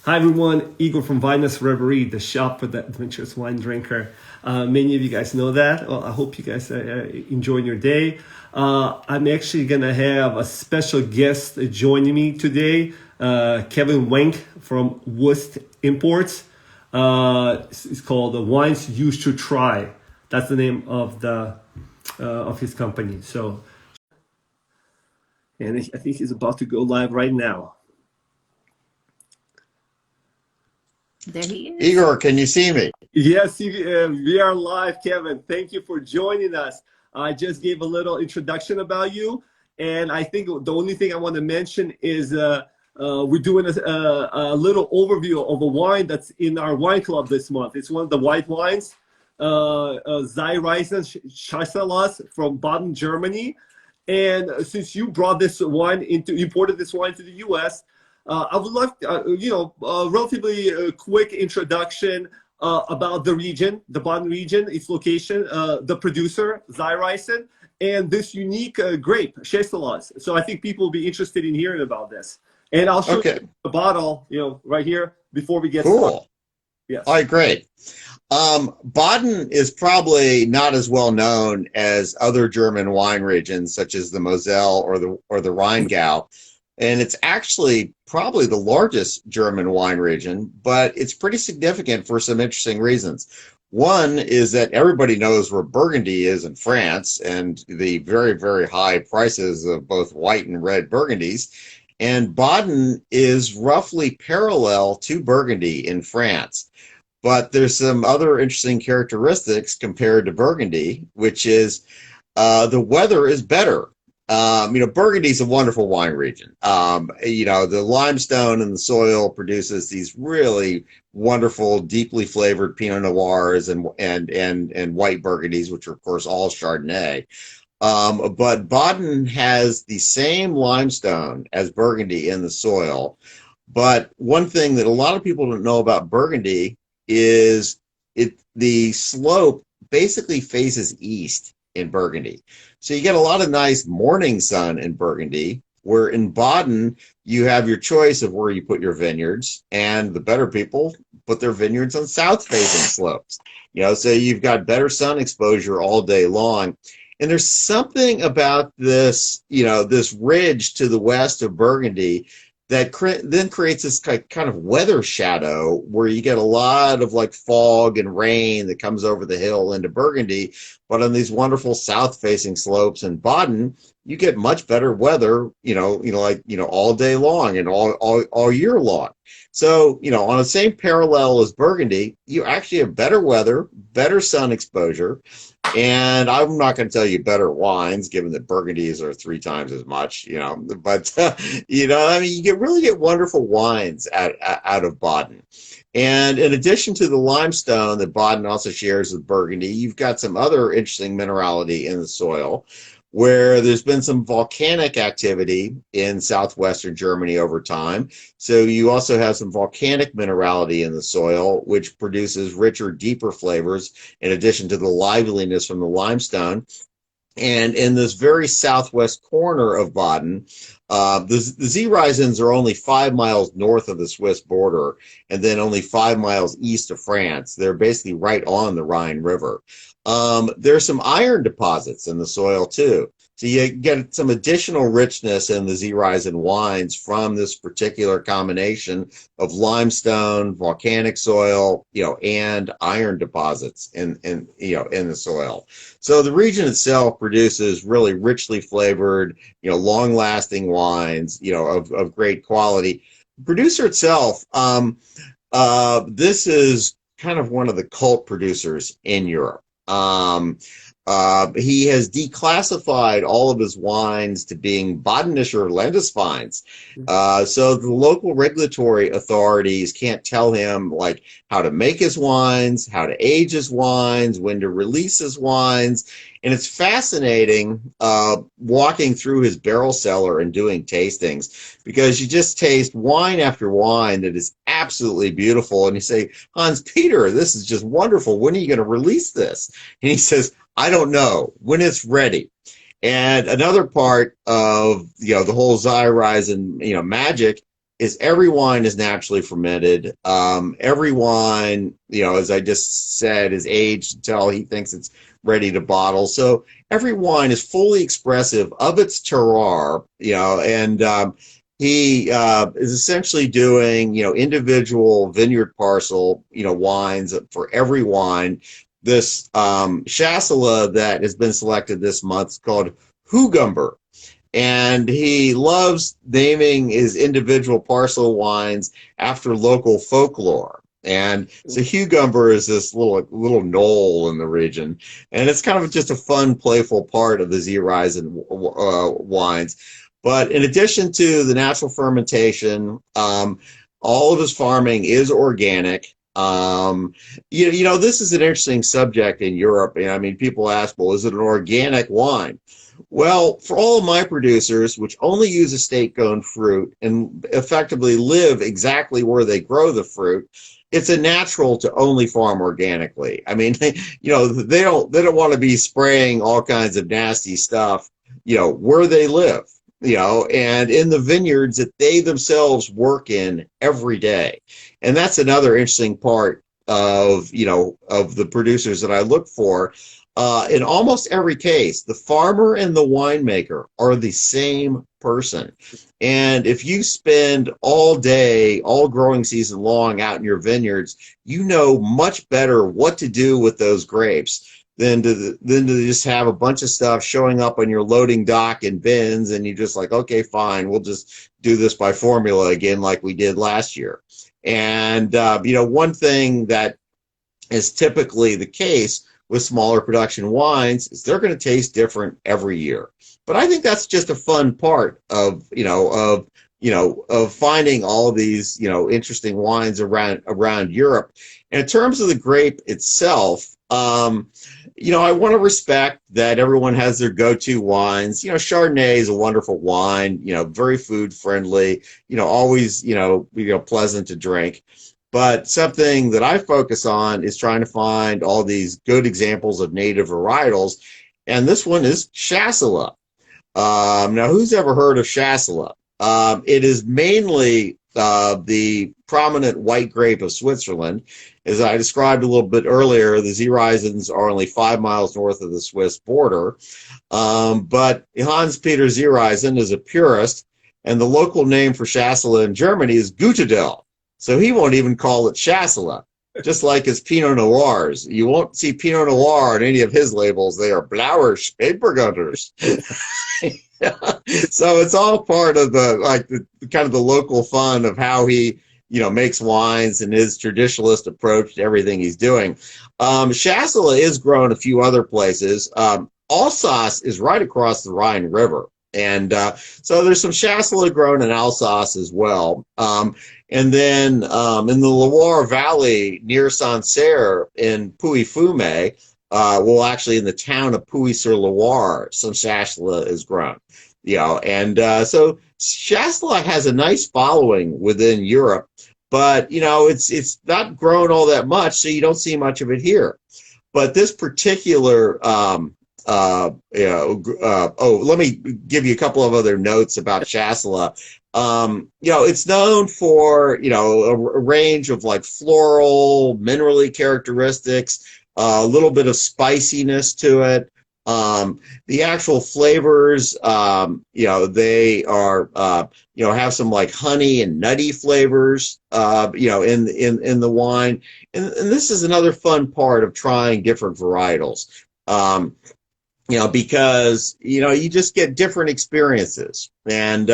Hi everyone, Igor from Vinousreverie, the shop for the adventurous wine drinker. Many of you guys know that. Well, I hope you guys are enjoying your day. I'm actually gonna have a special guest joining me today, Kevin Wenck from WUST Imports. It's called the Wines You Should Try. That's the name of the of his company. So, and I think he's about to go live right now. There he is. Igor, can you see me? Yes, we are live, Kevin. Thank you for joining us. I just gave a little introduction about you, and I think the only thing I want to mention is we're doing a little overview of a wine that's in our wine club this month. It's one of the white wines, Chasselas from Baden, Germany. And since you brought this wine imported this wine to the U.S., I would love, a relatively quick introduction about the region, the Baden region, its location, the producer, Zayreisen, and this unique grape, Chasselas. So I think people will be interested in hearing about this. And I'll show you the bottle, right here before we get started. Yes. All right, great. Baden is probably not as well known as other German wine regions, such as the Moselle or the Rheingau. And it's actually probably the largest German wine region, but it's pretty significant for some interesting reasons. One is that everybody knows where Burgundy is in France and the very, very high prices of both white and red Burgundies. And Baden is roughly parallel to Burgundy in France. But there's some other interesting characteristics compared to Burgundy, which is the weather is better. Burgundy is a wonderful wine region. The limestone in the soil produces these really wonderful, deeply flavored Pinot Noirs and white Burgundies, which are of course all Chardonnay. But Baden has the same limestone as Burgundy in the soil. But one thing that a lot of people don't know about Burgundy is the slope basically faces east in Burgundy. So you get a lot of nice morning sun in Burgundy, where in Baden, you have your choice of where you put your vineyards, and the better people put their vineyards on south-facing slopes. So you've got better sun exposure all day long. And there's something about this, this ridge to the west of Burgundy that then creates this kind of weather shadow where you get a lot of like fog and rain that comes over the hill into Burgundy. But on these wonderful south-facing slopes in Baden, you get much better weather, all day long and all year long. So, on the same parallel as Burgundy, you actually have better weather, better sun exposure. And I'm not going to tell you better wines, given that Burgundies are 3 times as much, but, you really get wonderful wines out of Baden. And in addition to the limestone that Baden also shares with Burgundy, you've got some other interesting minerality in the soil, where there's been some volcanic activity in southwestern Germany over time. So you also have some volcanic minerality in the soil, which produces richer, deeper flavors, in addition to the liveliness from the limestone. And in this very southwest corner of Baden, the Zayreisens are only 5 miles north of the Swiss border, and then only 5 miles east of France. They're basically right on the Rhine River. There's some iron deposits in the soil too. So you get some additional richness in the Zayreisen wines from this particular combination of limestone, volcanic soil, and iron deposits in the soil. So the region itself produces really richly flavored, long-lasting wines, of great quality. The producer itself, this is kind of one of the cult producers in Europe. He has declassified all of his wines to being Badenischer Landesweins. So the local regulatory authorities can't tell him like how to make his wines, how to age his wines, when to release his wines. And it's fascinating walking through his barrel cellar and doing tastings, because you just taste wine after wine that is absolutely beautiful. And you say, Hans Peter, this is just wonderful. When are you going to release this? And he says, I don't know, when it's ready. And another part of the whole Zayreisen magic is every wine is naturally fermented. Every wine, as I just said, is aged until he thinks it's ready to bottle. So every wine is fully expressive of its terroir, and he is essentially doing, individual vineyard parcel, wines for every wine. This Chasselas that has been selected this month is called Hugumber. And he loves naming his individual parcel wines after local folklore. And so Hugumber is this little knoll in the region, and it's kind of just a fun, playful part of the Z-Rising wines. But in addition to the natural fermentation, all of his farming is organic. This is an interesting subject in Europe. And I mean, people ask, well, is it an organic wine? Well, for all of my producers, which only use estate-grown fruit and effectively live exactly where they grow the fruit, it's a natural to only farm organically. I mean, they don't want to be spraying all kinds of nasty stuff, where they live, and in the vineyards that they themselves work in every day. And that's another interesting part of the producers that I look for. In almost every case, the farmer and the winemaker are the same person. And if you spend all day, all growing season long out in your vineyards, you know much better what to do with those grapes than to just have a bunch of stuff showing up on your loading dock in bins, and you're just like, okay, fine, we'll just do this by formula again like we did last year. And, one thing that is typically the case with smaller production wines is they're going to taste different every year. But I think that's just a fun part of finding all these, interesting wines around Europe. And in terms of the grape itself, I want to respect that everyone has their go-to wines. Chardonnay is a wonderful wine, very food friendly, always, pleasant to drink. But something that I focus on is trying to find all these good examples of native varietals. And this one is Chasselas. Now, who's ever heard of Chasselas? It is mainly the prominent white grape of Switzerland. As I described a little bit earlier, the Z-Risens are only 5 miles north of the Swiss border. But Hans-Peter Z-Risen is a purist, and the local name for Chasselas in Germany is Gutedel. So he won't even call it Chasselas, just like his Pinot Noirs. You won't see Pinot Noir on any of his labels. They are Blauer Spätburgunders. So it's all part of the kind of the local fun of how he, makes wines and his traditionalist approach to everything he's doing. Chasselas is grown a few other places. Alsace is right across the Rhine River. And so there's some Chasselas grown in Alsace as well. And then in the Loire Valley near Sancerre in Puy-Fumé, actually in the town of Puy-sur-Loire, some Chasselas is grown. So Chasselas has a nice following within Europe, but it's not grown all that much, so you don't see much of it here. But this particular let me give you a couple of other notes about Chasselas. It's known for, a range of like floral, minerally characteristics, a little bit of spiciness to it. The actual flavors, they are, have some like honey and nutty flavors, in the wine. And this is another fun part of trying different varietals. Because, you just get different experiences. And,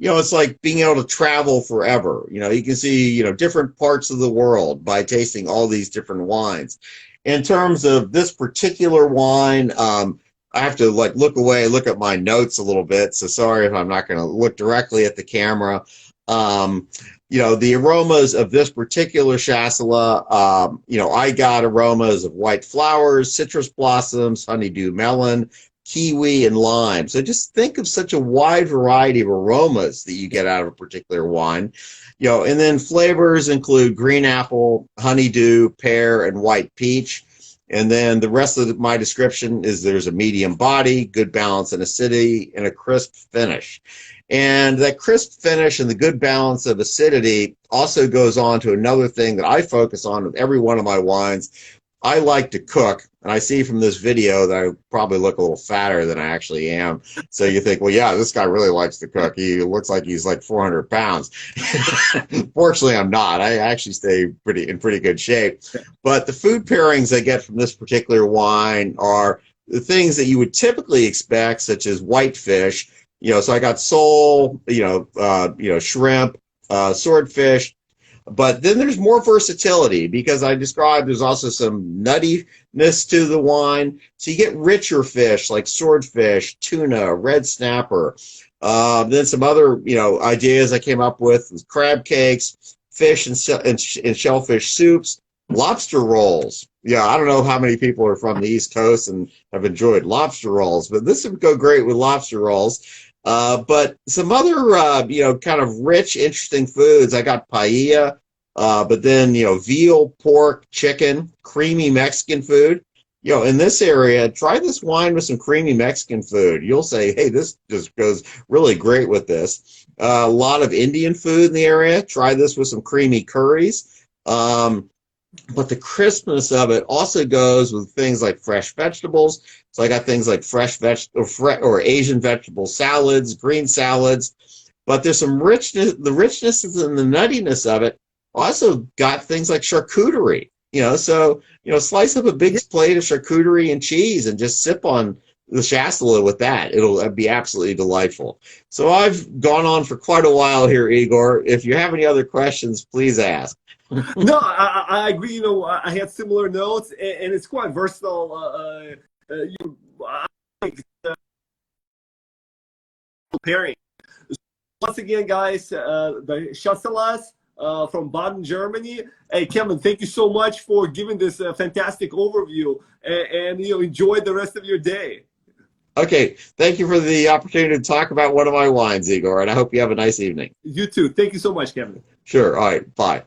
it's like being able to travel forever. You can see, different parts of the world by tasting all these different wines. In terms of this particular wine, I have to look away, look at my notes a little bit. So sorry if I'm not going to look directly at the camera. The aromas of this particular Chasselas, I got aromas of white flowers, citrus blossoms, honeydew melon, kiwi, and lime. So just think of such a wide variety of aromas that you get out of a particular wine. And then flavors include green apple, honeydew, pear, and white peach. And then the rest of my description is there's a medium body, good balance in acidity, and a crisp finish. And that crisp finish and the good balance of acidity also goes on to another thing that I focus on with every one of my wines. I like to cook, and I see from this video that I probably look a little fatter than I actually am. So you think, well, yeah, this guy really likes to cook. He looks like he's like 400 pounds. Fortunately, I'm not. I actually stay in pretty good shape. But the food pairings I get from this particular wine are the things that you would typically expect, such as whitefish. So I got sole, shrimp, swordfish. But then there's more versatility because I described there's also some nuttiness to the wine. So you get richer fish like swordfish, tuna, red snapper. Then some other, ideas I came up with was crab cakes, fish and shellfish soups, lobster rolls. Yeah, I don't know how many people are from the East Coast and have enjoyed lobster rolls, but this would go great with lobster rolls. But some other, kind of rich, interesting foods. I got paella, but then, veal, pork, chicken, creamy Mexican food. In this area, try this wine with some creamy Mexican food. You'll say, hey, this just goes really great with this. A lot of Indian food in the area. Try this with some creamy curries. But the crispness of it also goes with things like fresh vegetables. So I got things like fresh or Asian vegetable salads, green salads. But there's some richness. The richness and the nuttiness of it also got things like charcuterie. Slice up a big plate of charcuterie and cheese and just sip on the Chasselas with that. It'll be absolutely delightful. So I've gone on for quite a while here, Igor. If you have any other questions, please ask. No, I agree. I had similar notes, and it's quite versatile. I like pairing. Once again, guys, the Chasselas from Baden, Germany. Hey, Kevin, thank you so much for giving this fantastic overview, and enjoy the rest of your day. Okay, thank you for the opportunity to talk about one of my wines, Igor, and I hope you have a nice evening. You too. Thank you so much, Kevin. Sure. All right. Bye.